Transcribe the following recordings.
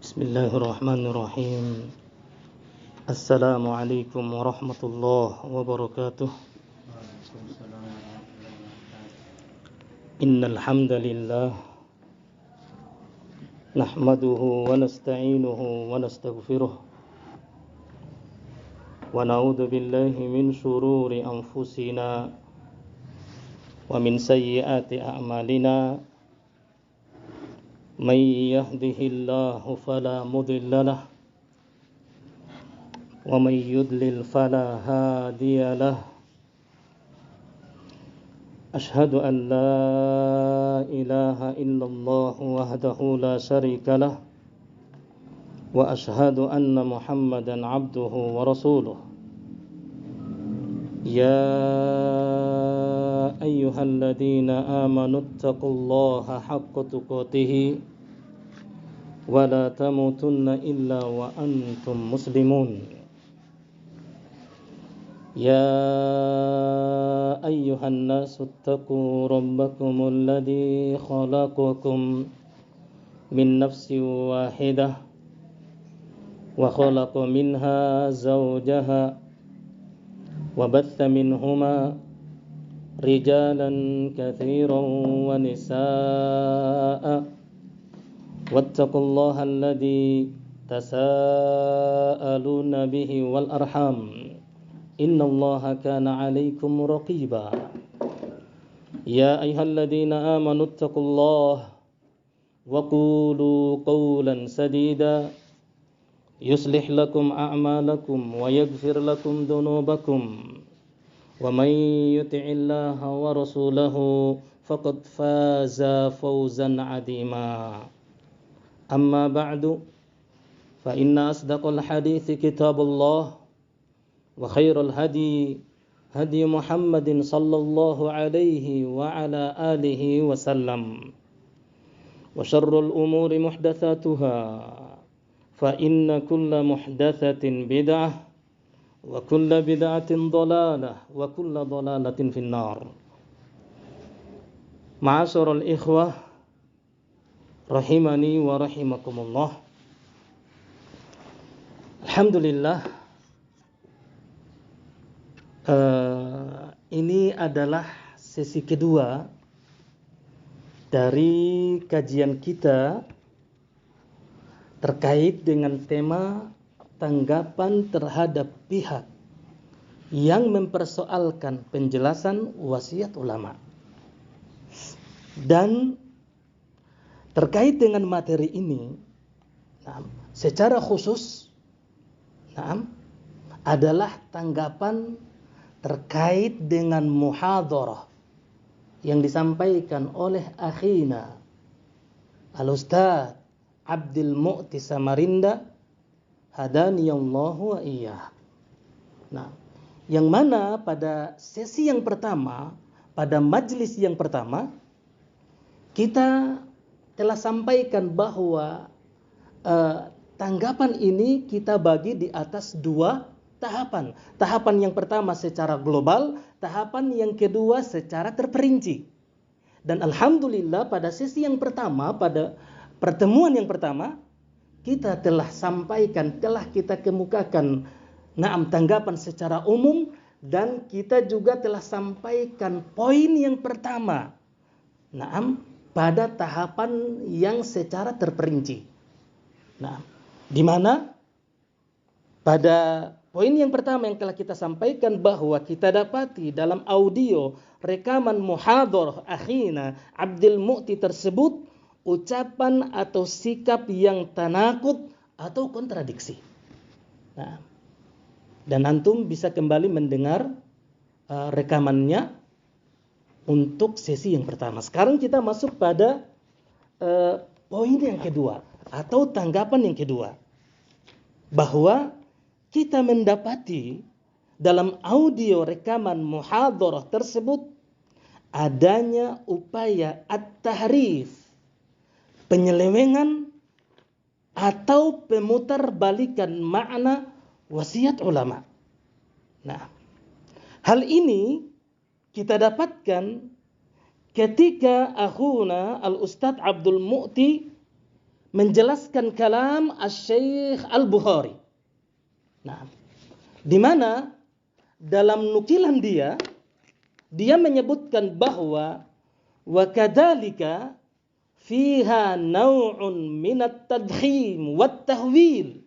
Bismillahirrahmanirrahim. Assalamualaikum warahmatullahi wabarakatuh. Innal hamdalillah nahmaduhu wa nasta'inuhu wa nastaghfiruh wa na'udzu billahi min shururi anfusina wa min sayyiati a'malina. May yahdihillahu fala mudilla lahu wa may yudlil fala hadiya lahu. Ashhadu an la ilaha illallah wahdahu la syarika lahu wa ashhadu anna Muhammadan abduhu wa rasuluh. Ya ayyuhalladzina amanu taqullaha haqqa tuqatih wa la tamutunna illa wa antum muslimun. Ya ayyuhan nasu taqu rabbakumul ladzi khalaqakum min nafsin wahidah wa khalaqa minha zawjaha wa batha minhuma rijalan katsiran wa nisaa'a wattaqullaha alladzi tasaaluna bihi wal arham innallaha kana 'alaikum raqiba. Ya ayyuhalladzina amanu taqullaha wa qulu qawlan sadida yuslih lakum a'malakum wa yaghfir lakum dhunubakum wa may yuti'illaha wa rasulahu faqad faza fawzan 'azima. Amma ba'du fa inna asdaqal hadithi kitabullah wa khairal hadi hadi Muhammadin sallallahu alaihi wa ala alihi wa sallam wa syarrul umuri muhdatsatuha fa inna kulla muhdatsatin bid'ah wa kulla bid'atin dhalalah wa kulla dhalalatin finnar. Ma'asyiral ikhwah rahimani wa rahimakumullah. Alhamdulillah, ini adalah sesi kedua dari kajian kita terkait dengan tema tanggapan terhadap pihak yang mempersoalkan penjelasan wasiat ulama. Dan terkait dengan materi ini, secara khusus adalah tanggapan terkait dengan muhadharah yang disampaikan oleh akhina Al-Ustaz Abdul Mu'ti Samarinda hadaniyallahu wa iyyah. Yang mana pada sesi yang pertama, pada majelis yang pertama, kita telah sampaikan bahwa tanggapan ini kita bagi di atas dua tahapan. Tahapan yang pertama secara global, tahapan yang kedua secara terperinci. Dan alhamdulillah pada sesi yang pertama, pada pertemuan yang pertama, kita telah sampaikan, telah kita kemukakan tanggapan secara umum, dan kita juga telah sampaikan poin yang pertama pada tahapan yang secara terperinci. Di mana pada poin yang pertama yang telah kita sampaikan bahwa kita dapati dalam audio rekaman muhadharah akhina Abdul Mu'ti tersebut ucapan atau sikap yang tanakut atau kontradiksi. Dan antum bisa kembali mendengar rekamannya untuk sesi yang pertama. Sekarang kita masuk pada poin yang kedua atau tanggapan yang kedua, bahwa kita mendapati dalam audio rekaman muhadharah tersebut adanya upaya at-tahrif, penyelewengan atau pemutarbalikan makna wasiat ulama. Hal ini kita dapatkan ketika akhuna Al-Ustadz Abdul Mu'ti menjelaskan kalam Asy-Syaikh Al-Bukhari. Nah, di mana dalam nukilan dia menyebutkan bahwa wa kadzalika fiha naw'un minat tadkhim wat tahwil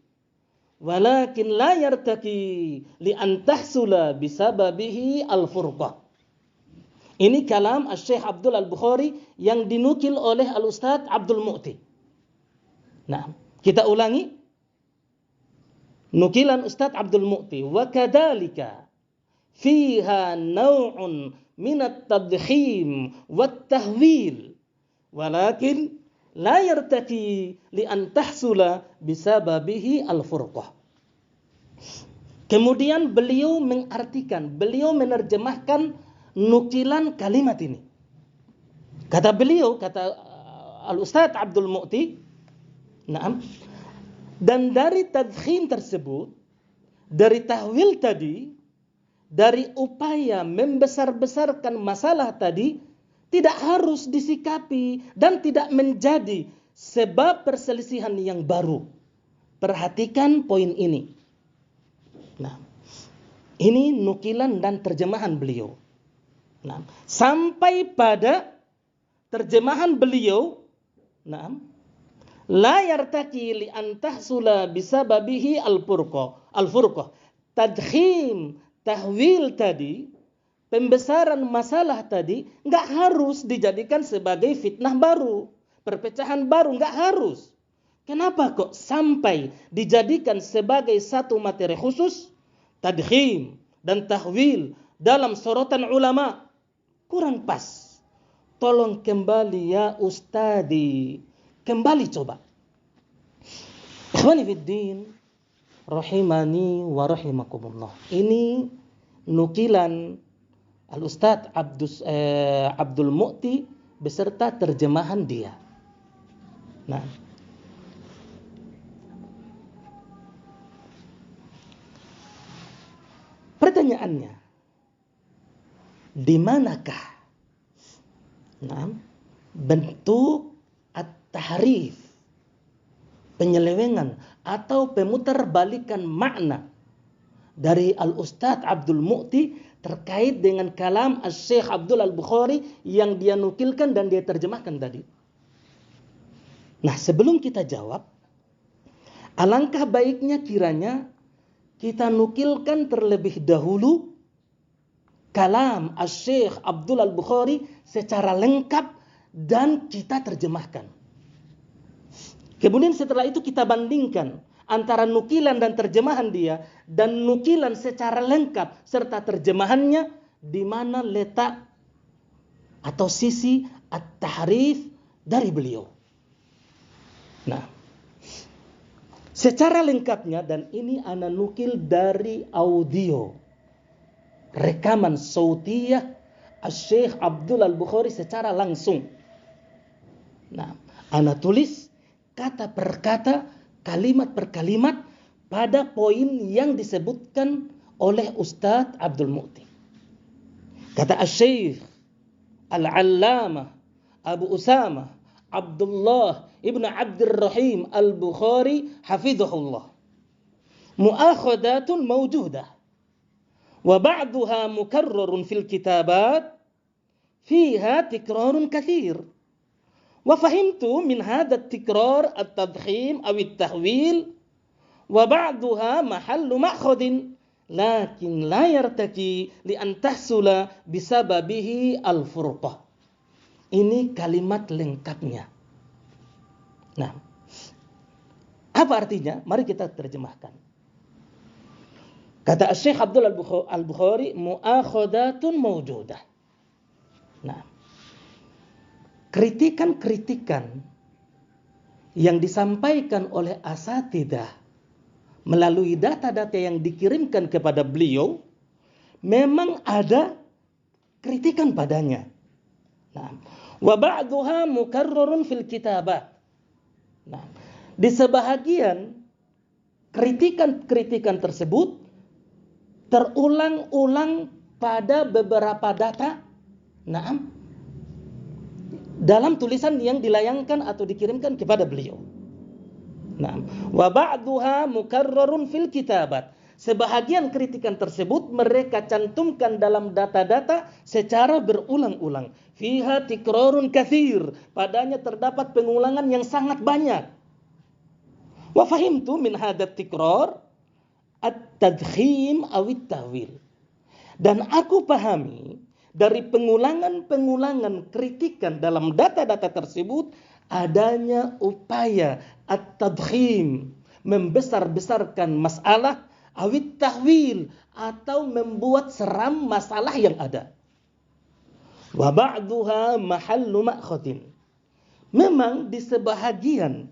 walakin la yartaki li an tahsula bisababihi al-furqah. Ini kalam Asy-Syaikh Abdul Al-Bukhari yang dinukil oleh Al-Ustaz Abdul Mu'ti. Nah, kita ulangi nukilan Ustaz Abdul Mu'ti. Wa kadzalika fiha naw'un minat tadkhim wat tahwil walakin la yartaki li an tahsula bisababihi al-furqah. Kemudian beliau mengartikan, beliau menerjemahkan nukilan kalimat ini. Kata beliau, kata Al-Ustaz Abdul Mu'ti, "Na'am, dan dari tadkhim tersebut, dari tahwil tadi, dari upaya membesar-besarkan masalah tadi, tidak harus disikapi dan tidak menjadi sebab perselisihan yang baru." Perhatikan poin ini. Nah, ini nukilan dan terjemahan beliau. Nah, sampai pada terjemahan beliau, nah, la yartaki li an tahsula bisababihi al-furqah. Tadkhim, tahwil tadi, pembesaran masalah tadi enggak harus dijadikan sebagai fitnah baru, perpecahan baru, enggak harus. Kenapa kok sampai dijadikan sebagai satu materi khusus tadkhim dan tahwil dalam sorotan ulama? Kurang pas. Tolong kembali ya Ustadi. Kembali coba. Ikhwani fiddin, rahimani wa rahimakumullah. Ini nukilan Al-Ustaz Abdul Mu'ti beserta terjemahan dia. Nah, pertanyaannya, di manakah bentuk at-tahrif, penyelewengan atau pemutarbalikan makna dari Al-Ustaz Abdul Mu'ti terkait dengan kalam Asy-Syaikh Abdul Al-Bukhari yang dia nukilkan dan dia terjemahkan tadi? Nah, sebelum kita jawab, alangkah baiknya kiranya kita nukilkan terlebih dahulu kalam Asy-Syaikh Abdul Al-Bukhari secara lengkap dan kita terjemahkan. Kemudian setelah itu kita bandingkan antara nukilan dan terjemahan dia dan nukilan secara lengkap serta terjemahannya, di mana letak atau sisi at-tahrif dari beliau. Nah, secara lengkapnya, dan ini ana nukil dari audio rekaman sautiyah Asy-Syaikh Abdul Al-Bukhari secara langsung. Nah, ana tulis kata per kata, kalimat per kalimat pada poin yang disebutkan oleh Ustaz Abdul Mu'ti. Kata Asy-Syaikh Al-Allamah Abu Usamah Abdullah ibn Abdurrahim Al-Bukhari hafizahullah, mu'akhadatun mawjudah wa ba'duha mukarrarun fil kitabat fiha tikrarun katsir wa fahimtu min hadha at-tikrar at-tadkhim aw at-tahwil wa ba'duha mahallu ma'khadin lakin la yartaki li an tahsula bisababihi al-furqah. Ini kalimat lengkapnya. Nah, apa artinya? Mari kita terjemahkan. Kata Syekh Abdul Al-Bukhari, mu'akhadatun mawjudah. Nah, kritikan-kritikan yang disampaikan oleh asatidah melalui data-data yang dikirimkan kepada beliau, memang ada kritikan padanya. Nah, wa ba'duha mukarrarun fil kitabat. Nah, di sebahagian kritikan-kritikan tersebut terulang-ulang pada beberapa data, dalam tulisan yang dilayangkan atau dikirimkan kepada beliau. Nah, wa ba'duha mukarrarun fil kitabat. Sebahagian kritikan tersebut mereka cantumkan dalam data-data secara berulang-ulang. Fiha tikrarun katsir. Padanya terdapat pengulangan yang sangat banyak. Wa fahimtu min hadat tikrar at-tadkhim awit tawil. Dan aku pahami dari pengulangan-pengulangan kritikan dalam data-data tersebut adanya upaya at-tadkhim, membesar-besarkan masalah, awit tahwil, atau membuat seram masalah yang ada. Wa ba'duha mahallu ma'khadin. Memang di sebahagian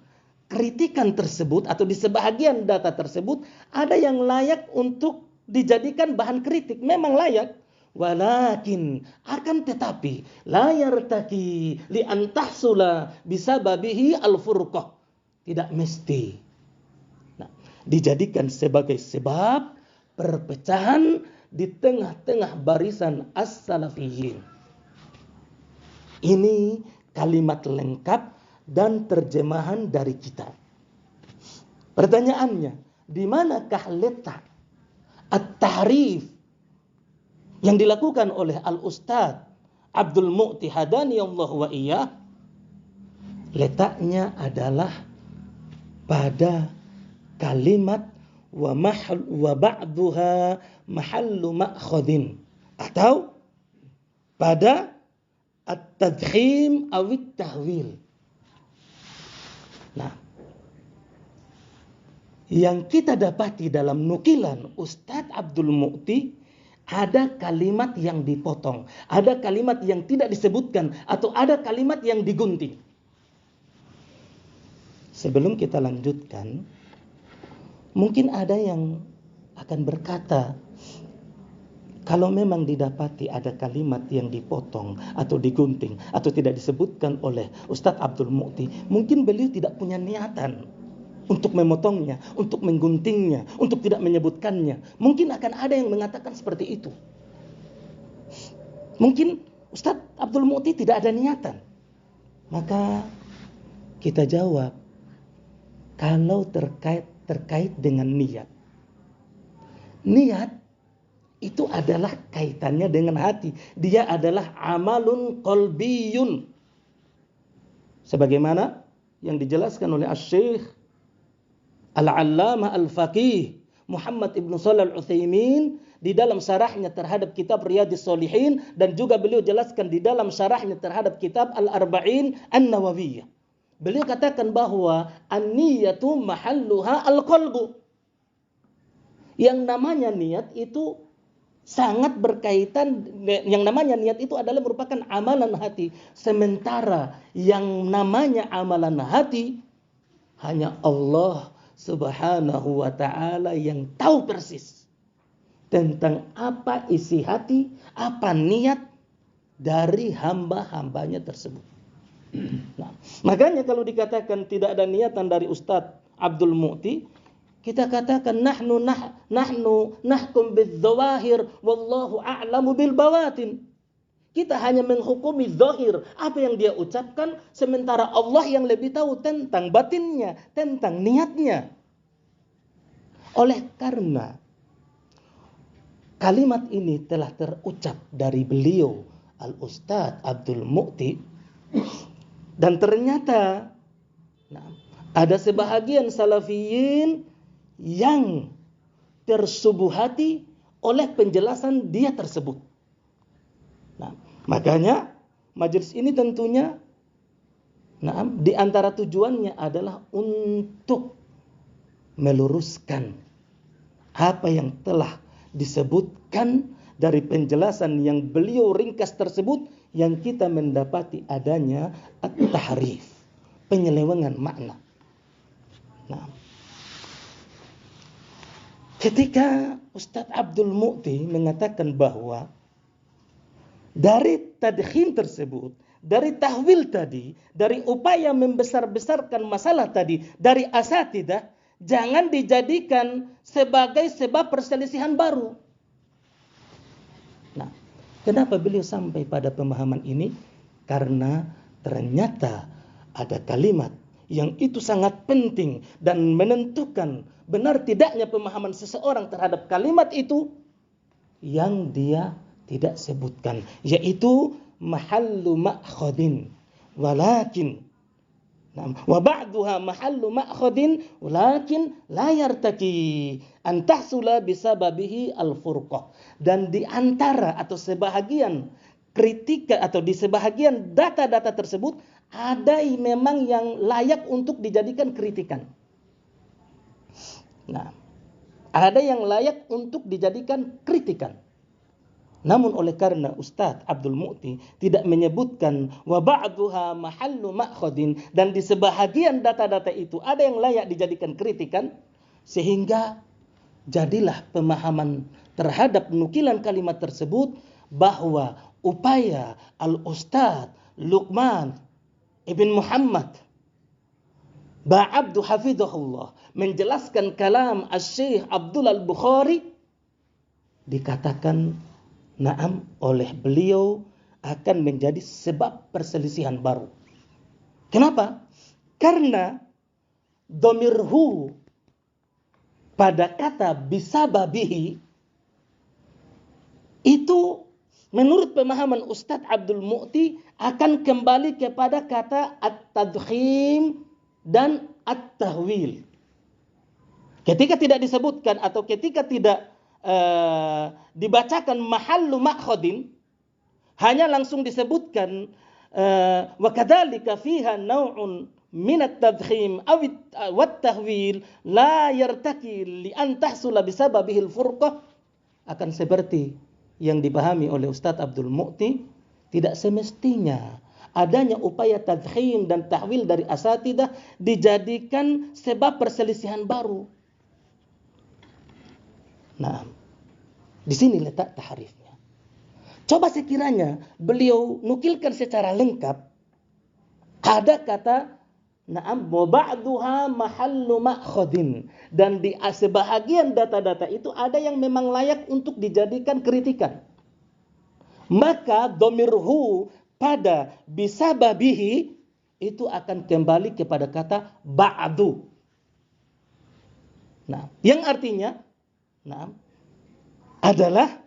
kritikan tersebut atau di sebahagian data tersebut ada yang layak untuk dijadikan bahan kritik, memang layak. Walakin akan tetapi la yartaki li an tahsula bisababihi al-furqah. Tidak mesti dijadikan sebagai sebab perpecahan di tengah-tengah barisan as-salafiyin. Ini kalimat lengkap dan terjemahan dari kita. Pertanyaannya, di manakah letak at-tahrif yang dilakukan oleh Al-Ustadz Abdul Mu'ti hadaniyallahu wa iyyah? Letaknya adalah pada kalimat wa ba'duha mahallu ma'khadin, atau pada at-tadkhim awit tahwil. Nah, yang kita dapati dalam nukilan Ustadz Abdul Mu'ti, ada kalimat yang dipotong, ada kalimat yang tidak disebutkan, atau ada kalimat yang digunting. Sebelum kita lanjutkan, mungkin ada yang akan berkata, kalau memang didapati ada kalimat yang dipotong atau digunting atau tidak disebutkan oleh Ustadz Abdul Mu'ti, mungkin beliau tidak punya niatan untuk memotongnya, untuk mengguntingnya, untuk tidak menyebutkannya. Mungkin akan ada yang mengatakan seperti itu. Mungkin Ustadz Abdul Mu'ti tidak ada niatan. Maka kita jawab, kalau terkait dengan niat. Niat itu adalah kaitannya dengan hati. Dia adalah amalun qalbiyun. Sebagaimana yang dijelaskan oleh Asy-Syaikh Al-Allamah Al-Faqih Muhammad Ibn Shalih Al-Utsaimin di dalam syarahnya terhadap kitab Riyadhus Shalihin, dan juga beliau jelaskan di dalam syarahnya terhadap kitab Al-Arba'in An-Nawawiyah. Beliau katakan bahwa an-niyatu mahalluha al-qalbu. Yang namanya niat itu sangat berkaitan, yang namanya niat itu adalah merupakan amalan hati. Sementara yang namanya amalan hati hanya Allah Subhanahu wa ta'ala yang tahu persis tentang apa isi hati, apa niat dari hamba-hambanya tersebut. Nah, makanya kalau dikatakan tidak ada niatan dari Ustadz Abdul Mu'ti, kita katakan nahnu nahkum bidzawahir wallahu a'lamu bil bawatin. Kita hanya menghukumi zahir, apa yang dia ucapkan, sementara Allah yang lebih tahu tentang batinnya, tentang niatnya. Oleh karena kalimat ini telah terucap dari beliau Al-Ustadz Abdul Mu'ti, dan ternyata ada sebahagian salafiyin yang tersubuhati oleh penjelasan dia tersebut. Nah, makanya majelis ini tentunya di antara tujuannya adalah untuk meluruskan apa yang telah disebutkan dari penjelasan yang beliau ringkas tersebut, yang kita mendapati adanya at-tahrif, penyelewengan makna. Nah, ketika Ustadz Abdul Mu'ti mengatakan bahwa dari tadkhim tersebut, dari tahwil tadi, dari upaya membesar-besarkan masalah tadi, dari asatidah, jangan dijadikan sebagai sebab perselisihan baru. Nah, kenapa beliau sampai pada pemahaman ini? Karena ternyata ada kalimat yang itu sangat penting dan menentukan benar tidaknya pemahaman seseorang terhadap kalimat itu yang dia tidak sebutkan, yaitu mahallu ma'khadin walakin wa ba'duha mahallu ma'khadin walakin la yartaki an tahsula bisababihi al-furqah. Dan di antara atau sebahagian kritika atau di sebahagian data-data tersebut ada memang yang layak untuk dijadikan kritikan. Nah, ada yang layak untuk dijadikan kritikan. Namun oleh karena Ustadz Abdul Mu'ti tidak menyebutkan wa ba'duha mahallu ma'khadin, dan di sebahagian data-data itu ada yang layak dijadikan kritikan, sehingga jadilah pemahaman terhadap nukilan kalimat tersebut bahwa upaya Al-Ustadz Luqman Ibn Muhammad Ba'abdu hafidhahullah menjelaskan kalam Asy-Syaikh Abdul Al-Bukhari, dikatakan na'am oleh beliau akan menjadi sebab perselisihan baru. Kenapa? Karena dhamirhu pada kata bisababihi itu menurut pemahaman Ustadz Abdul Mu'ti akan kembali kepada kata at-tadkhim dan at-tahwil. Ketika tidak disebutkan atau ketika tidak dibacakan mahallu ma'khadin, hanya langsung disebutkan wa kadzalika fiha naw'un min at-tadkhim aw at-tahwil la yartaki li an tahsula bisababihi al-furqah, akan seperti yang dipahami oleh Ustadz Abdul Mu'ti, tidak semestinya adanya upaya tadkhim dan tahwil dari asatidah dijadikan sebab perselisihan baru. Nah, di sini letak tahrifnya. Coba sekiranya beliau nukilkan secara lengkap, ada kata na'am wa ba'duha mahallu ma'khadin, dan di sebahagian data-data itu ada yang memang layak untuk dijadikan kritikan. Maka dhamirhu pada bisababihi itu akan kembali kepada kata ba'du. Nah, yang artinya adalah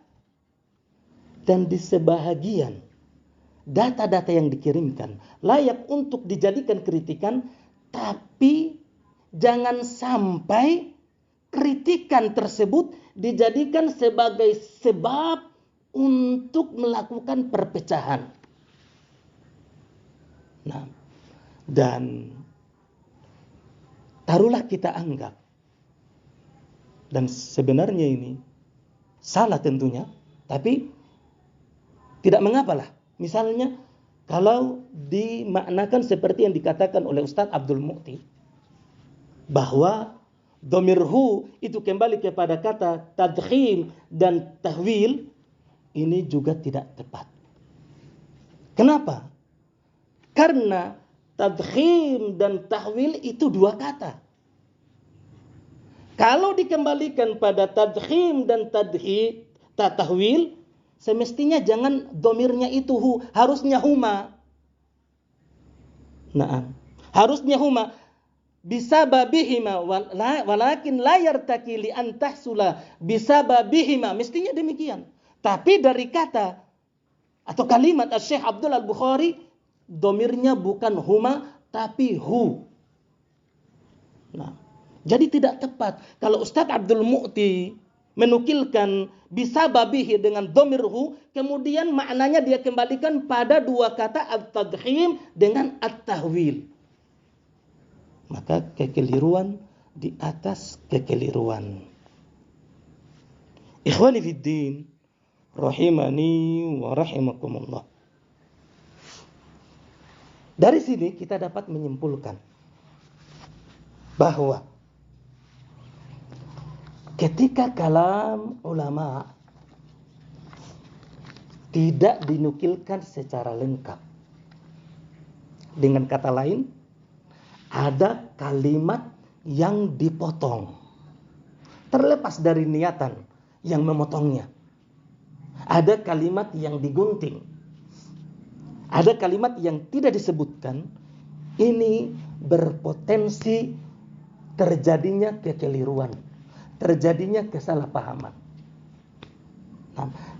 dan di sebahagian data-data yang dikirimkan layak untuk dijadikan kritikan, tapi jangan sampai kritikan tersebut dijadikan sebagai sebab untuk melakukan perpecahan. Nah, dan taruhlah kita anggap, dan sebenarnya ini salah tentunya, tapi tidak mengapalah. Misalnya kalau dimaknakan seperti yang dikatakan oleh Ustadz Abdul Mu'ti, bahwa dhamirhu itu kembali kepada kata tadkhim dan tahwil, ini juga tidak tepat. Kenapa? Karena tadkhim dan tahwil itu dua kata. Kalau dikembalikan pada tadkhim dan tahwil, semestinya jangan domirnya itu hu, harusnya huma. Nah, harusnya huma bisababihima walakin la yartaki li an tahsula bisababihima, mestinya demikian. Tapi dari kata atau kalimat Asy-Syaikh Abdul Al-Bukhari, domirnya bukan huma tapi hu. Nah, jadi tidak tepat kalau Ustadz Abdul Mu'ti menukilkan bisababihi dengan dhamirhu, kemudian maknanya dia kembalikan pada dua kata at-tadkhim dengan at-tahwil. Maka kekeliruan di atas kekeliruan. Ikhwani fid din, rahimani wa rahimakumullah. Dari sini kita dapat menyimpulkan bahwa ketika kalam ulama tidak dinukilkan secara lengkap, dengan kata lain, ada kalimat yang dipotong, terlepas dari niatan yang memotongnya. Ada kalimat yang digunting, ada kalimat yang tidak disebutkan. Ini berpotensi terjadinya kekeliruan, terjadinya kesalahpahaman.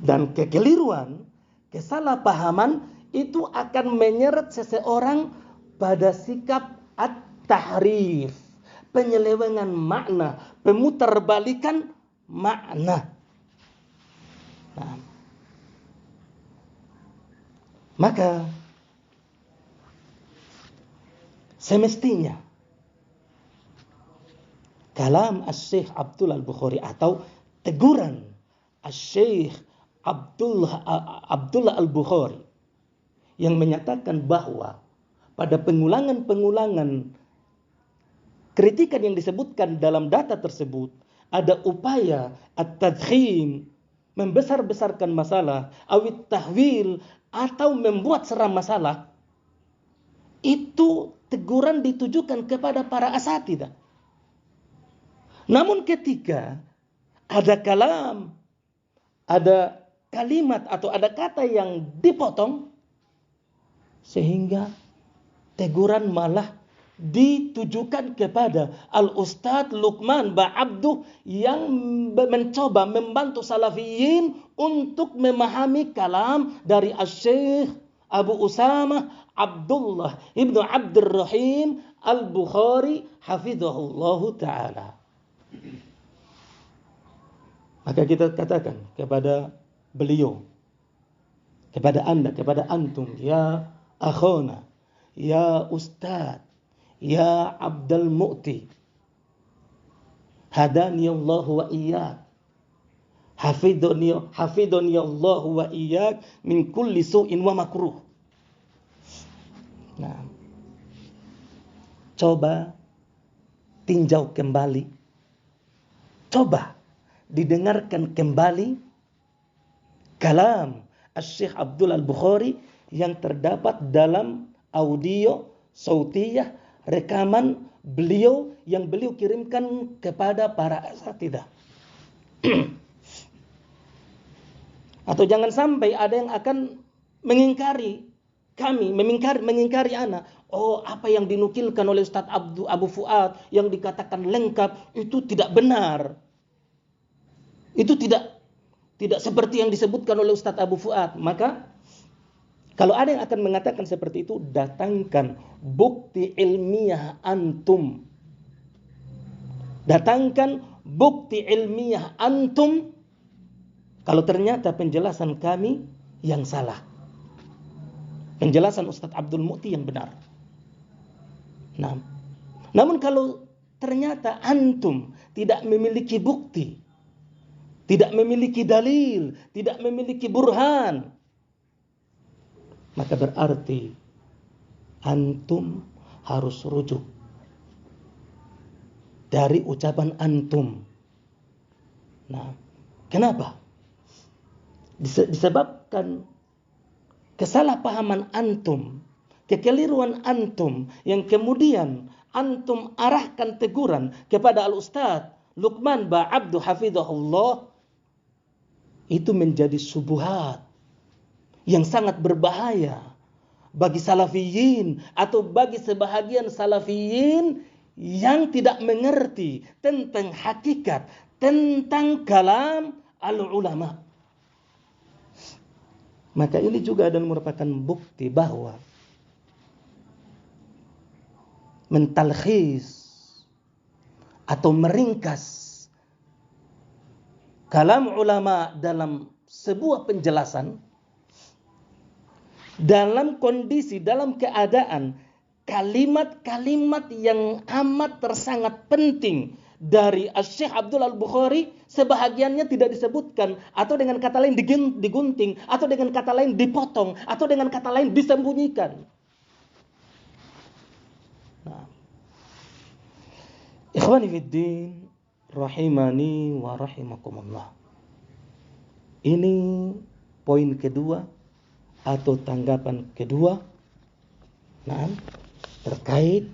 Dan kekeliruan, kesalahpahaman itu akan menyeret seseorang pada sikap at-tahrif, penyelewengan makna, pemutarbalikan makna. Maka semestinya kalam Asy-Syaikh Abdullah Al-Bukhari atau teguran Asy-Syaikh Abdullah Al-Bukhari yang menyatakan bahwa pada pengulangan-pengulangan kritikan yang disebutkan dalam data tersebut ada upaya at-tadkhim, membesar-besarkan masalah, awit tahwil, atau membuat seram masalah, itu teguran ditujukan kepada para asatidzah. Namun ketika ada kalam, ada kalimat atau ada kata yang dipotong, sehingga teguran malah ditujukan kepada Al-Ustadz Luqman Ba'abduh yang mencoba membantu salafiyin untuk memahami kalam dari Asy-Syaikh Abu Usamah Abdullah ibnu Abdurrahim Al-Bukhari hafizahullahu ta'ala. Maka kita katakan kepada beliau, kepada anda, kepada antum, ya akhona, ya ustadz, ya Abdul Mu'ti, hadani Allah wa iyyak, hafidhani Allah wa iyyak min kulli su'in wa makruh. Nah, coba tinjau kembali, coba didengarkan kembali kalam Asy-Syaikh Abdullah Al-Bukhari yang terdapat dalam audio sautiyah, rekaman beliau yang beliau kirimkan kepada para asatidzah. Atau jangan sampai ada yang akan mengingkari kami, mengingkari ana. Oh, apa yang dinukilkan oleh Ustaz Abu Fuad yang dikatakan lengkap itu tidak benar. Itu tidak seperti yang disebutkan oleh Ustaz Abu Fuad. Maka kalau ada yang akan mengatakan seperti itu, datangkan bukti ilmiah antum. Datangkan bukti ilmiah antum kalau ternyata penjelasan kami yang salah. Penjelasan Ustaz Abdul Mu'ti yang benar. Nah, namun kalau ternyata antum tidak memiliki bukti, tidak memiliki dalil, tidak memiliki burhan, maka berarti antum harus rujuk dari ucapan antum. Nah, kenapa? Disebabkan kesalahpahaman antum, kekeliruan antum yang kemudian antum arahkan teguran kepada Al-Ustadz Luqman Ba'abduh hafizahullah, itu menjadi syubhat yang sangat berbahaya bagi salafiyin atau bagi sebahagian salafiyin yang tidak mengerti tentang hakikat, tentang kalam al-ulama. Maka ini juga adalah merupakan bukti bahwa mentalkhis atau meringkas kalam ulama dalam sebuah penjelasan, dalam kondisi, dalam keadaan kalimat-kalimat yang amat sangat penting dari Asy-Syaikh Abdullah Al-Bukhari, sebahagiannya tidak disebutkan, atau dengan kata lain digunting, atau dengan kata lain dipotong, atau dengan kata lain disembunyikan. Nah, ikhwani fiddin rahimani wa rahimakumullah. Ini poin kedua atau tanggapan kedua, nah, terkait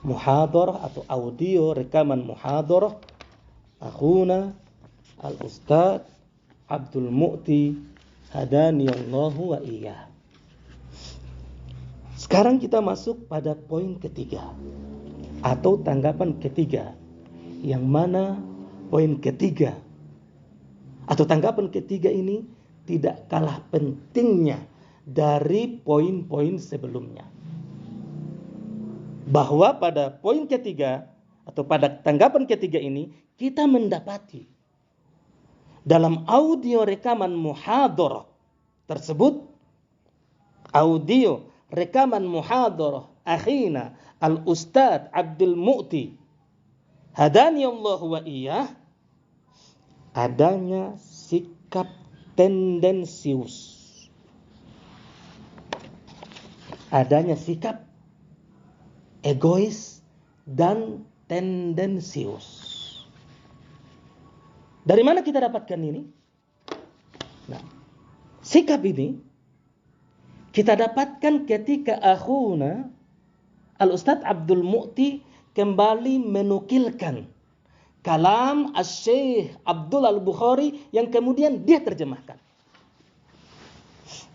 muhadarah atau audio rekaman muhadarah akhuna al-Ustadz Abdul Mu'ti hadaniyallahu wa iyyah. Sekarang kita masuk pada poin ketiga atau tanggapan ketiga, yang mana poin ketiga atau tanggapan ketiga ini tidak kalah pentingnya dari poin-poin sebelumnya. Bahwa pada poin ketiga atau pada tanggapan ketiga ini kita mendapati dalam audio rekaman muhadharah tersebut, audio rekaman muhadharah akhina Al-Ustadz Abdul Mu'ti hadani Allah wa iyah, adanya sikap tendensius. Adanya sikap egois dan tendensius. Dari mana kita dapatkan ini? Nah, sikap ini kita dapatkan ketika akhuna Al-Ustadz Abdul Mu'ti kembali menukilkan kalam Asy-Syaikh Abdul Al-Bukhari yang kemudian dia terjemahkan.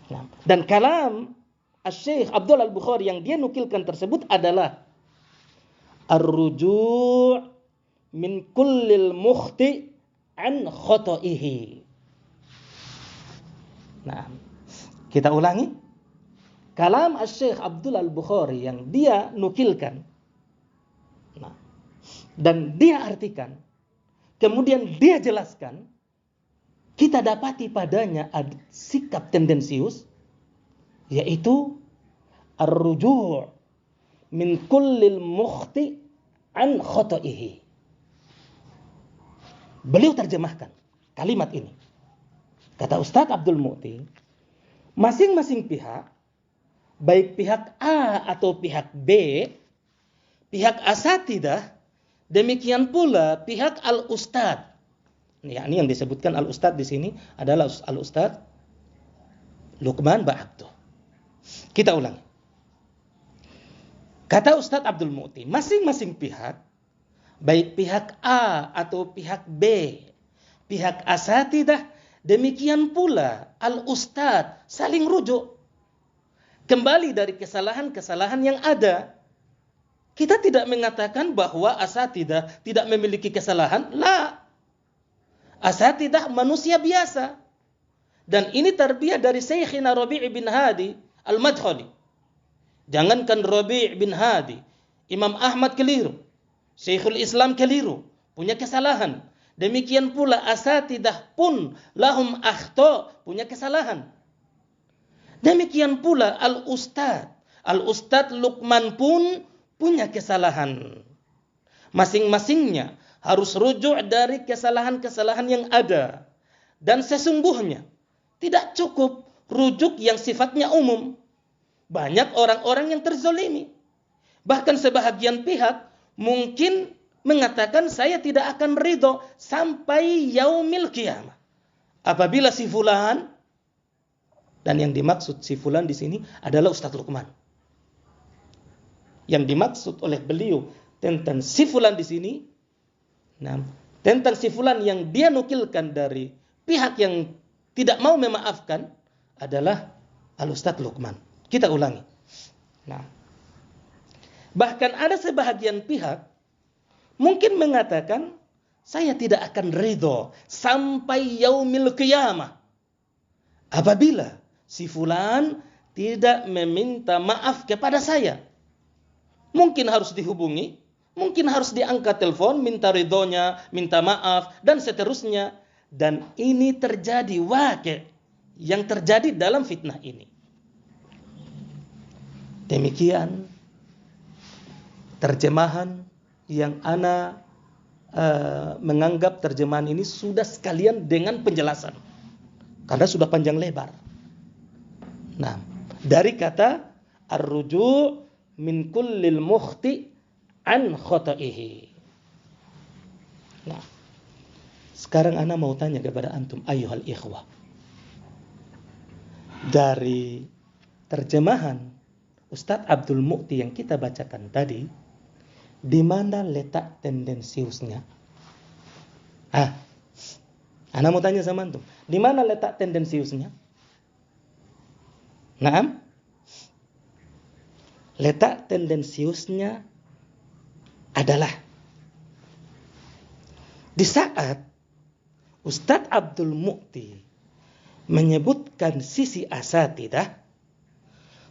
Nah, dan kalam Asy-Syaikh Abdul Al-Bukhari yang dia nukilkan tersebut adalah ar-ruju' min kullil mukhti' an khoto'ihi. Nah, kita ulangi. Kalam Asy-Syaikh Abdul Al-Bukhari yang dia nukilkan, nah, dan dia artikan, kemudian dia jelaskan, kita dapati padanya sikap tendensius, yaitu ar-ruju' min kullil mukhti' an khoto'ihi. Beliau terjemahkan kalimat ini. Kata Ustadz Abdul Mu'ti, masing-masing pihak, baik pihak A atau pihak B, pihak asatidah, demikian pula pihak al-ustadz. Ini yang disebutkan al-ustadz di sini adalah al-ustadz Luqman Ba'abdu. Kita ulangi. Kata Ustadz Abdul Mu'ti, masing-masing pihak, baik pihak A atau pihak B, pihak asatidah, demikian pula al-ustadz saling rujuk kembali dari kesalahan-kesalahan yang ada. Kita tidak mengatakan bahwa asatidah tidak memiliki kesalahan. La. Asatidah manusia biasa. Dan ini tarbiyah dari Syekhina Rabi' bin Hadi Al-Madkhali. Jangankan Rabi' bin Hadi, Imam Ahmad keliru, Syekhul Islam keliru, punya kesalahan. Demikian pula asatidah pun lahum akhta, punya kesalahan. Demikian pula Al-Ustadz Luqman pun punya kesalahan. Masing-masingnya harus rujuk dari kesalahan-kesalahan yang ada. Dan sesungguhnya tidak cukup rujuk yang sifatnya umum. Banyak orang-orang yang terzolimi. Bahkan sebahagian pihak mungkin mengatakan saya tidak akan ridho sampai yaumil qiyamah apabila si fulan, dan yang dimaksud si fulan di sini adalah Ustadz Luqman. Yang dimaksud oleh beliau tentang si fulan di sini, nah, tentang si fulan yang dia nukilkan dari pihak yang tidak mau memaafkan adalah Al-Ustadz Luqman. Kita ulangi. Nah, bahkan ada sebahagian pihak mungkin mengatakan saya tidak akan ridho sampai yaumil qiyamah apabila si fulan tidak meminta maaf kepada saya. Mungkin harus dihubungi, mungkin harus diangkat telepon, minta ridhonya, minta maaf, dan seterusnya. Dan ini terjadi waqi' yang terjadi dalam fitnah ini. Demikian terjemahan yang ana menganggap terjemahan ini sudah sekalian dengan penjelasan. Karena sudah panjang lebar. Nah, dari kata ar-ruju' min kullil mukhti' an khoto'ihi. Nah, sekarang ana mau tanya kepada antum ayyuhal ikhwah. Dari terjemahan Ustadz Abdul Mu'ti yang kita bacakan tadi, di mana letak tendensiusnya? Ana mau tanya sama antum, di mana letak tendensiusnya? Naam? Letak tendensiusnya adalah di saat Ustadz Abdul Mu'ti menyebutkan sisi asatidah,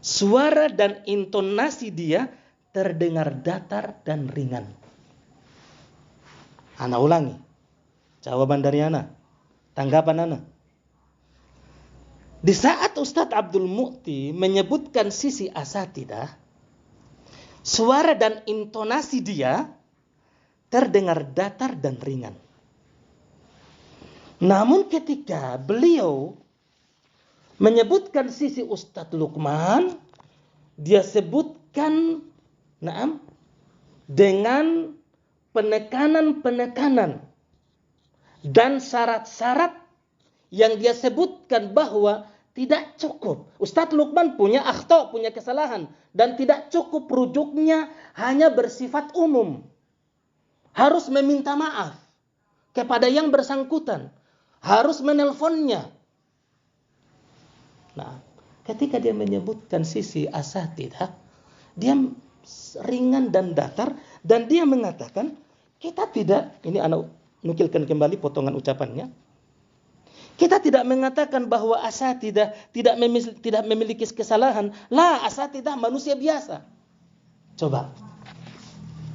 suara dan intonasi dia terdengar datar dan ringan. Ana ulangi, jawaban dari Ana, tanggapan Ana. Di saat Ustadz Abdul Mu'ti menyebutkan sisi asatidah, suara dan intonasi dia terdengar datar dan ringan. Namun ketika beliau menyebutkan sisi Ustadz Luqman, dia sebutkan dengan penekanan-penekanan dan syarat-syarat yang dia sebutkan bahwa tidak cukup. Ustadz Luqman punya akhta, punya kesalahan, dan tidak cukup rujuknya hanya bersifat umum. Harus meminta maaf kepada yang bersangkutan, harus menelponnya. Nah, ketika dia menyebutkan sisi asatidah, dia ringan dan datar, dan dia mengatakan kita tidak, ini anak nukilkan kembali potongan ucapannya, kita tidak mengatakan bahwa asatidah tidak memiliki kesalahan. Lah, asatidah manusia biasa. Coba,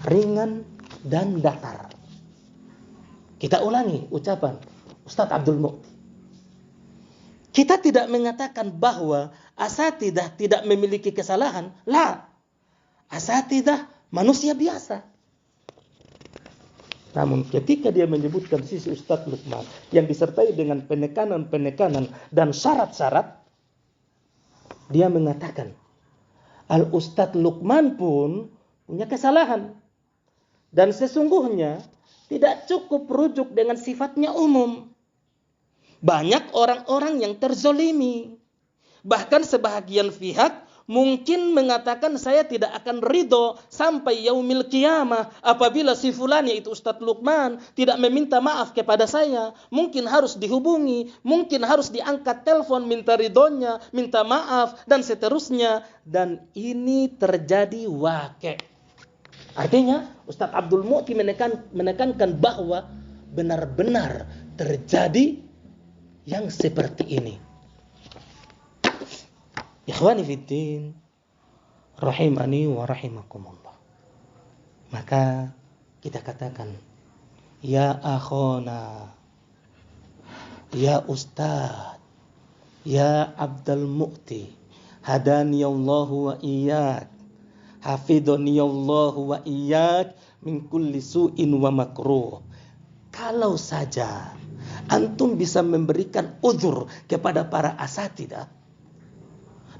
ringan dan datar. Kita ulangi ucapan Ustadz Abdul Mu'ti. Kita tidak mengatakan bahwa asatidah tidak memiliki kesalahan. Lah, asatidah manusia biasa. Namun ketika dia menyebutkan sisi Ustadz Luqman yang disertai dengan penekanan-penekanan dan syarat-syarat, dia mengatakan Al-Ustadz Luqman pun punya kesalahan. Dan sesungguhnya tidak cukup rujuk dengan sifatnya umum. Banyak orang-orang yang terzolimi. Bahkan sebahagian pihak mungkin mengatakan saya tidak akan ridho sampai yaumil qiyamah apabila si fulan, yaitu Ustadz Luqman, tidak meminta maaf kepada saya. Mungkin harus dihubungi, mungkin harus diangkat telepon minta ridhonya, minta maaf, dan seterusnya. Dan ini terjadi waqi'. Artinya Ustadz Abdul Mu'ti menekankan bahwa benar-benar terjadi yang seperti ini. Ikhwani fiddin, rahimani wa rahimakumullah. Maka kita katakan, ya akhona, ya Ustadz, ya Abdul Mu'ti, hadani Allahu wa iyyak, hafidhani Allahu wa iyyak min kulli su'in wa makruh. Kalau saja antum bisa memberikan uzur kepada para asatidah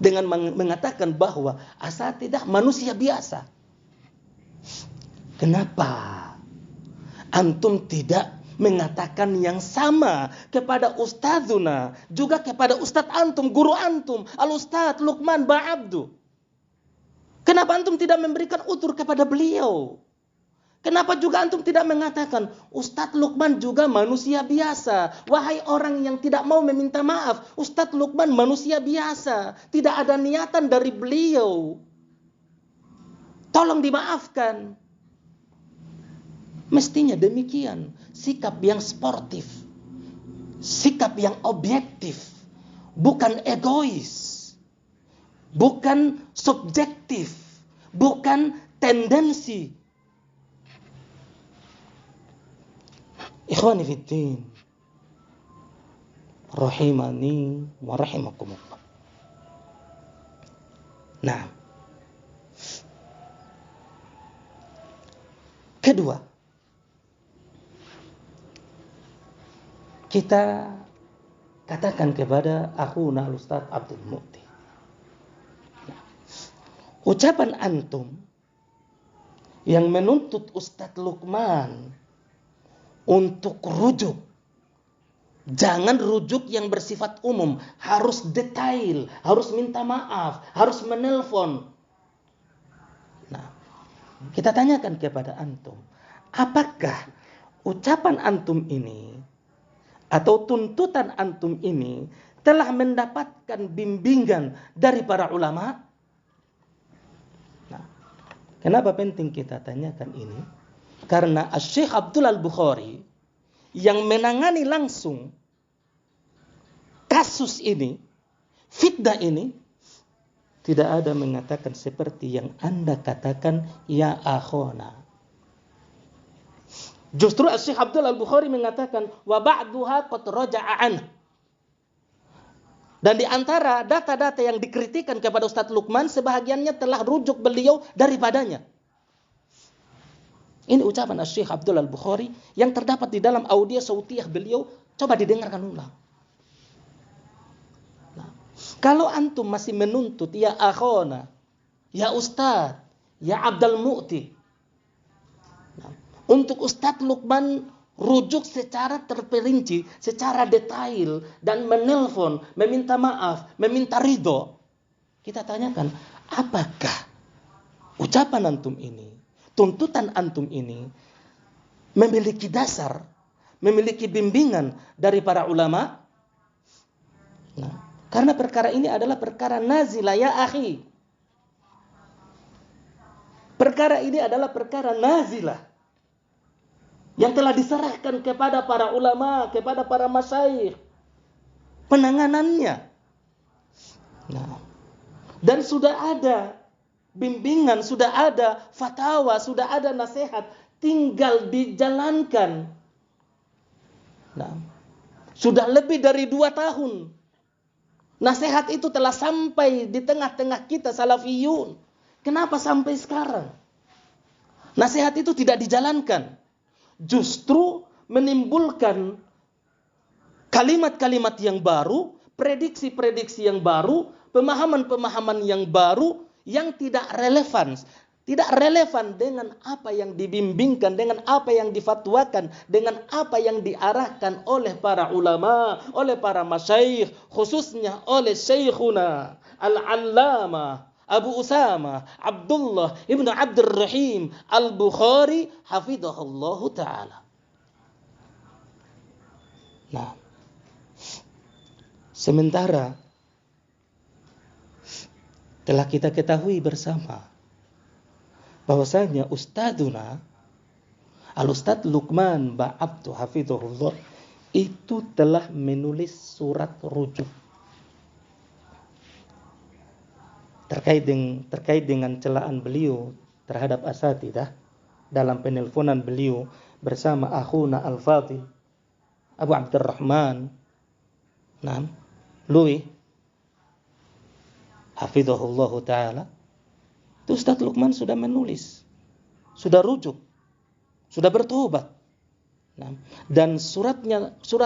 dengan mengatakan bahwa asatidah manusia biasa, kenapa antum tidak mengatakan yang sama kepada ustadzuna, juga kepada ustadz antum, guru antum, Al-Ustadz Luqman Ba'abdu? Kenapa antum tidak memberikan uzur kepada beliau? Kenapa juga antum tidak mengatakan Ustadz Luqman juga manusia biasa? Wahai orang yang tidak mau meminta maaf, Ustadz Luqman manusia biasa. Tidak ada niatan dari beliau. Tolong dimaafkan. Mestinya demikian. Sikap yang sportif. Sikap yang objektif. Bukan egois. Bukan subjektif. Bukan tendensi. Ikhwani fiddin, rahimani wa rahimakumullah. Nah, kedua, kita katakan kepada akhuna Al-Ustadz Abdul Mu'ti, ucapan antum yang menuntut Ustadz Luqman untuk rujuk, jangan rujuk yang bersifat umum, harus detail, harus minta maaf, harus menelpon. Nah, kita tanyakan kepada antum, apakah ucapan antum ini atau tuntutan antum ini telah mendapatkan bimbingan dari para ulama? Kenapa penting kita tanyakan ini? Karena Syekh Abdul Al-Bukhari yang menangani langsung kasus ini, fitnah ini, tidak ada mengatakan seperti yang Anda katakan, ya akhona. Justru Syekh Abdul Al-Bukhari mengatakan, wa ba'duha qad raja'a anhu. Dan di antara data-data yang dikritikan kepada Ustadz Lukman, sebahagiannya telah rujuk beliau daripadanya. Ini ucapan Syekh Abdul Al-Bukhari yang terdapat di dalam audio sautiyah beliau. Coba didengarkan ulang. Nah, kalau antum masih menuntut, ya akhona, ya Ustadz, ya Abdul Mu'ti. Nah, untuk Ustadz Lukman rujuk secara terperinci, secara detail, dan menelpon, meminta maaf, meminta ridho. Kita tanyakan, apakah ucapan antum ini, tuntutan antum ini, memiliki dasar, memiliki bimbingan dari para ulama? Nah, karena perkara ini adalah perkara nazilah, ya akhi. Perkara ini adalah perkara nazilah yang telah diserahkan kepada para ulama, kepada para masyayikh, penanganannya. Nah, dan sudah ada bimbingan, sudah ada fatwa, sudah ada nasihat, tinggal dijalankan. Nah, sudah lebih dari 2 tahun. Nasihat itu telah sampai di tengah-tengah kita salafiyun. Kenapa sampai sekarang nasihat itu tidak dijalankan? Justru menimbulkan kalimat-kalimat yang baru, prediksi-prediksi yang baru, pemahaman-pemahaman yang baru yang tidak relevan. Tidak relevan dengan apa yang dibimbingkan, dengan apa yang difatwakan, dengan apa yang diarahkan oleh para ulama, oleh para masyayikh, khususnya oleh Syekhuna Al-Allamah Abu Usama Abdullah ibn Abdul Rahim Al-Bukhari hafidhahullahu ta'ala. Nah, sementara telah kita ketahui bersama bahwasanya Ustadzuna Al-Ustadz Lukman Ba'abdu hafidhahullah itu telah menulis surat rujuk terkait dengan celaan beliau terhadap asatidah dalam penelponan beliau bersama akhuna Al-Fadhil Abu Abdurrahman Lui hafidhahullahu ta'ala. Itu Ustadz Lukman sudah menulis, sudah rujuk, sudah bertobat. Dan surat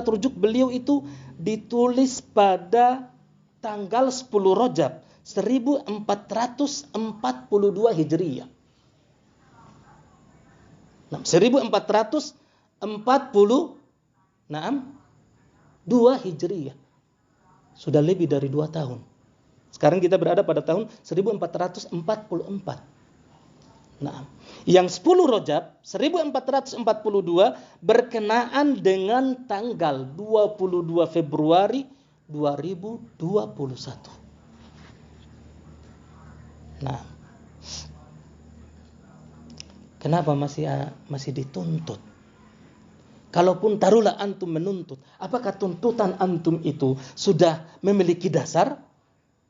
rujuk beliau itu ditulis pada tanggal 10 Rajab 1442 Hijriyah. 1442 Hijriyah. Sudah lebih dari 2 tahun. Sekarang kita berada pada tahun 1444. Nah, yang 10 Rajab 1442 berkenaan dengan tanggal 22 Februari 2021. Nah, kenapa masih dituntut? Kalaupun taruhlah antum menuntut, apakah tuntutan antum itu sudah memiliki dasar?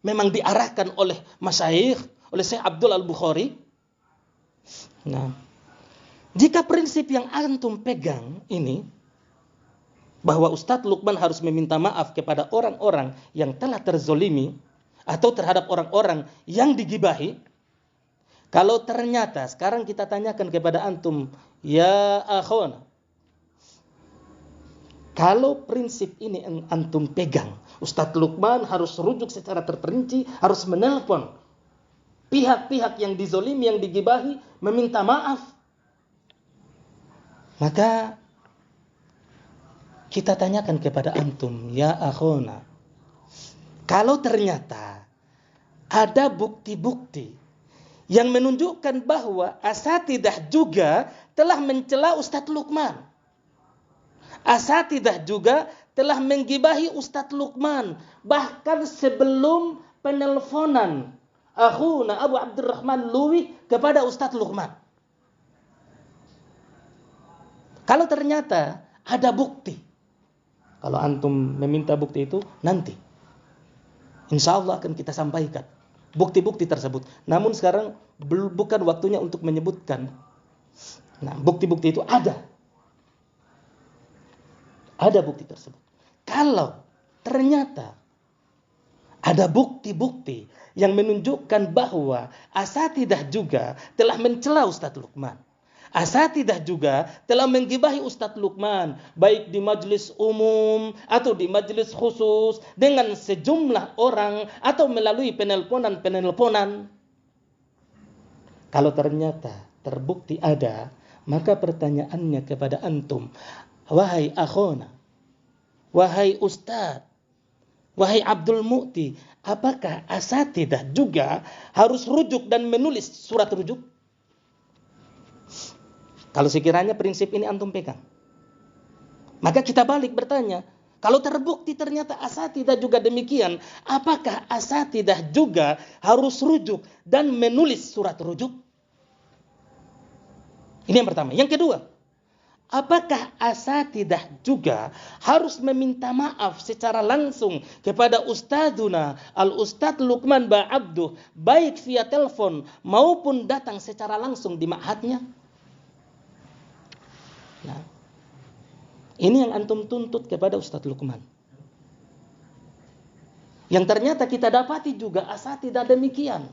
Memang diarahkan oleh masyayikh, oleh Syekh Abdul Al-Bukhari? Nah, jika prinsip yang antum pegang ini, bahwa Ustadz Lukman harus meminta maaf kepada orang-orang yang telah terzolimi, atau terhadap orang-orang yang digibahi, kalau ternyata sekarang kita tanyakan kepada antum, ya akhona, kalau prinsip ini yang antum pegang, Ustadz Lukman harus rujuk secara terperinci, harus menelpon pihak-pihak yang dizolimi, yang digibahi, meminta maaf, maka kita tanyakan kepada antum, ya akhona, kalau ternyata ada bukti-bukti yang menunjukkan bahwa asatidah juga telah mencela Ustadz Lukman, asatidah juga telah menggibahi Ustadz Lukman, bahkan sebelum penelponan akhuna Abu Abdurrahman Luwi kepada Ustadz Luqman. Kalau ternyata ada bukti, kalau antum meminta bukti itu nanti, insya Allah akan kita sampaikan bukti-bukti tersebut. Namun sekarang bukan waktunya untuk menyebutkan. Nah, bukti-bukti itu ada bukti tersebut. Kalau ternyata ada bukti-bukti yang menunjukkan bahwa asatidah juga telah mencela Ustadz Luqman, asatidah juga telah menggibahi Ustadz Luqman, baik di majelis umum atau di majelis khusus dengan sejumlah orang atau melalui penelponan. Kalau ternyata terbukti ada, maka pertanyaannya kepada antum, wahai akhona, wahai Ustadz, wahai Abdul Mu'ti, apakah asatidah juga harus rujuk dan menulis surat rujuk? Kalau sekiranya prinsip ini antum pegang, maka kita balik bertanya, kalau terbukti ternyata asatidah juga demikian, apakah asatidah juga harus rujuk dan menulis surat rujuk? Ini yang pertama. Yang kedua, apakah asatidah juga harus meminta maaf secara langsung kepada Ustadzuna Al-Ustadz Luqman Ba'abduh, baik via telepon maupun datang secara langsung di ma'hadnya? Nah, ini yang antum tuntut kepada Ustadz Luqman. Yang ternyata kita dapati juga asatidah demikian.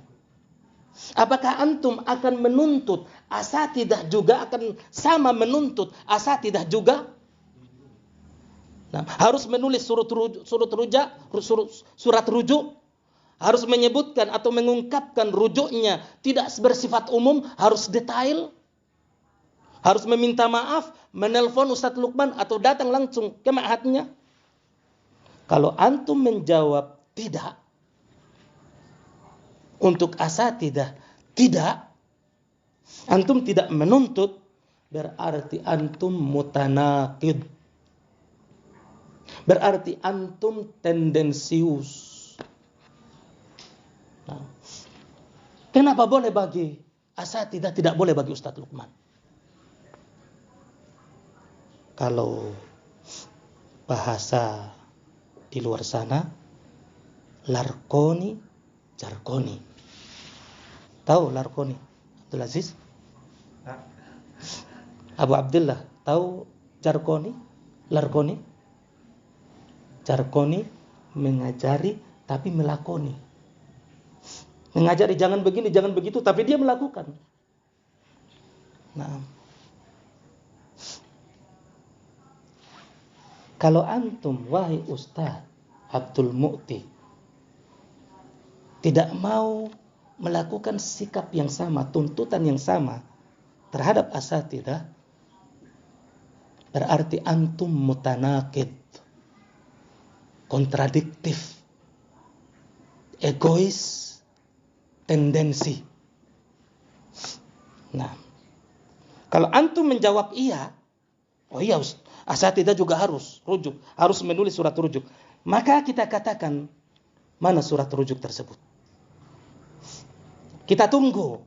Apakah antum akan menuntut asatidah juga akan sama menuntut asatidah juga? Nah, harus menulis surat rujuk, harus menyebutkan atau mengungkapkan rujuknya tidak bersifat umum, harus detail, harus meminta maaf, menelpon Ustadz Luqman atau datang langsung ke ma'hadnya. Kalau antum menjawab tidak, untuk asatidah tidak, antum tidak menuntut, berarti antum mutanaqid, berarti antum tendensius. Nah, kenapa boleh bagi asatidah, tidak boleh bagi Ustadz Luqman? Kalau bahasa di luar sana, larkoni, jarkoni. Tahu larkoni? Abdul Aziz? Abu Abdullah, tahu jarkoni? Larkoni? Jarkoni mengajari tapi melakoni. Mengajari jangan begini, jangan begitu, tapi dia melakukan. Nah, kalau antum, wahai Ustaz Abdul Mu'ti, tidak mau melakukan sikap yang sama, tuntutan yang sama terhadap asatidah, berarti antum mutanaqid, kontradiktif, egois, tendensi. Nah, kalau antum menjawab iya, oh iya asatidah juga harus rujuk, harus menulis surat rujuk, maka kita katakan, mana surat rujuk tersebut? Kita tunggu.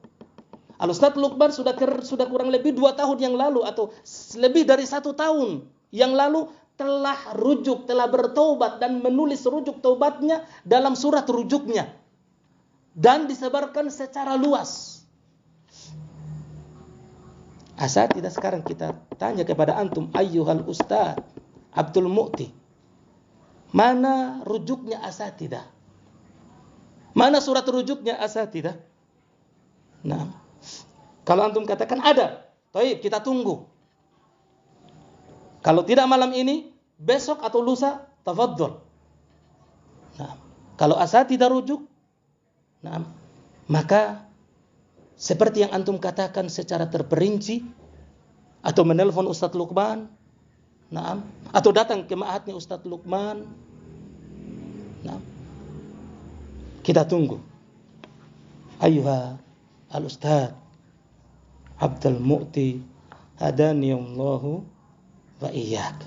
Al-Ustadz Luqman sudah kurang lebih 2 tahun yang lalu atau lebih dari 1 tahun yang lalu telah rujuk, telah bertaubat dan menulis rujuk taubatnya dalam surat rujuknya dan disebarkan secara luas. Asatidah sekarang kita tanya kepada antum, ayyuhal Ustadz Abdul Mu'ti, mana rujuknya asatidah? Mana surat rujuknya asatidah? Nah, kalau antum katakan ada, baik, kita tunggu. Kalau tidak malam ini, besok atau lusa, tafadhol. Nah, kalau asatidah rujuk, nah, maka seperti yang antum katakan secara terperinci, atau menelpon Ustadz Luqman, nah, atau datang ke ma'hadnya Ustadz Luqman, nah, kita tunggu. Ayuha Al-Ustadz Abdul Mu'ti hadaniyallahu wa iyyak.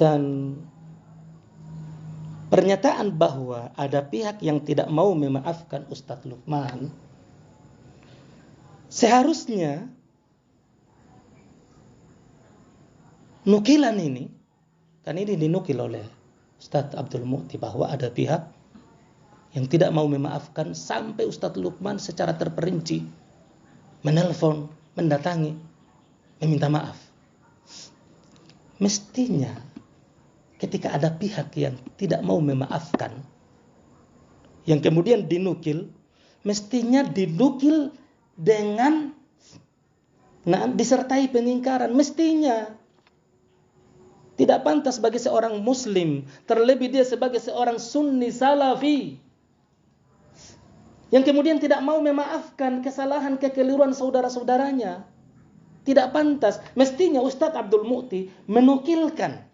Dan Pernyataan bahwa ada pihak yang tidak mau memaafkan Ustadz Lukman, seharusnya nukilan ini, kan ini dinukil oleh Ustadz Abdul Mu'ti bahwa ada pihak yang tidak mau memaafkan sampai Ustadz Lukman secara terperinci menelpon, mendatangi, meminta maaf. Mestinya ketika ada pihak yang tidak mau memaafkan, yang kemudian dinukil, mestinya dinukil dengan disertai pengingkaran. Mestinya tidak pantas bagi seorang muslim, terlebih dia sebagai seorang sunni salafi, yang kemudian tidak mau memaafkan kesalahan, kekeliruan saudara-saudaranya. Tidak pantas. Mestinya Ustadz Abdul Mu'ti menukilkan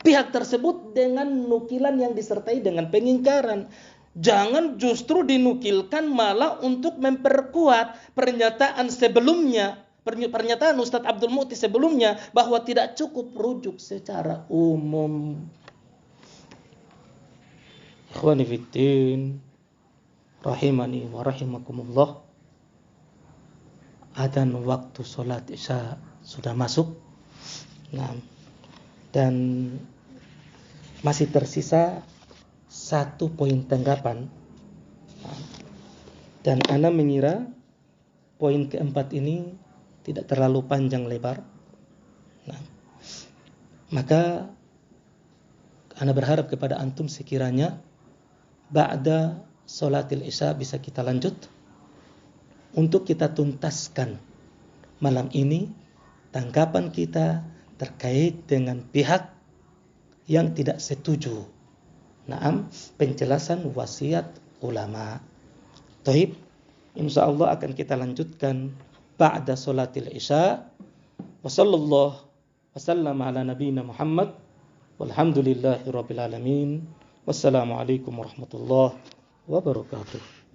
pihak tersebut dengan nukilan yang disertai dengan pengingkaran. Jangan justru dinukilkan malah untuk memperkuat pernyataan sebelumnya, pernyataan Ustadz Abdul Mu'ti sebelumnya bahwa tidak cukup rujuk secara umum. Ikhwani fiddin, rahimani wa rahimakumullah. Adzan waktu sholat Isya sudah masuk. Nah, dan masih tersisa satu poin tanggapan. Dan ana mengira poin keempat ini tidak terlalu panjang lebar. Nah, maka ana berharap kepada antum sekiranya ba'da sholatil Isya bisa kita lanjut untuk kita tuntaskan malam ini tanggapan kita terkait dengan pihak yang tidak setuju. Naam, penjelasan wasiat ulama. Taib, insyaallah akan kita lanjutkan ba'da sholatil Isya. Wa sallallahu wasallam ala nabiyina Muhammad walhamdulillahi rabbil alamin. Wassalamualaikum warahmatullahi wabarakatuh.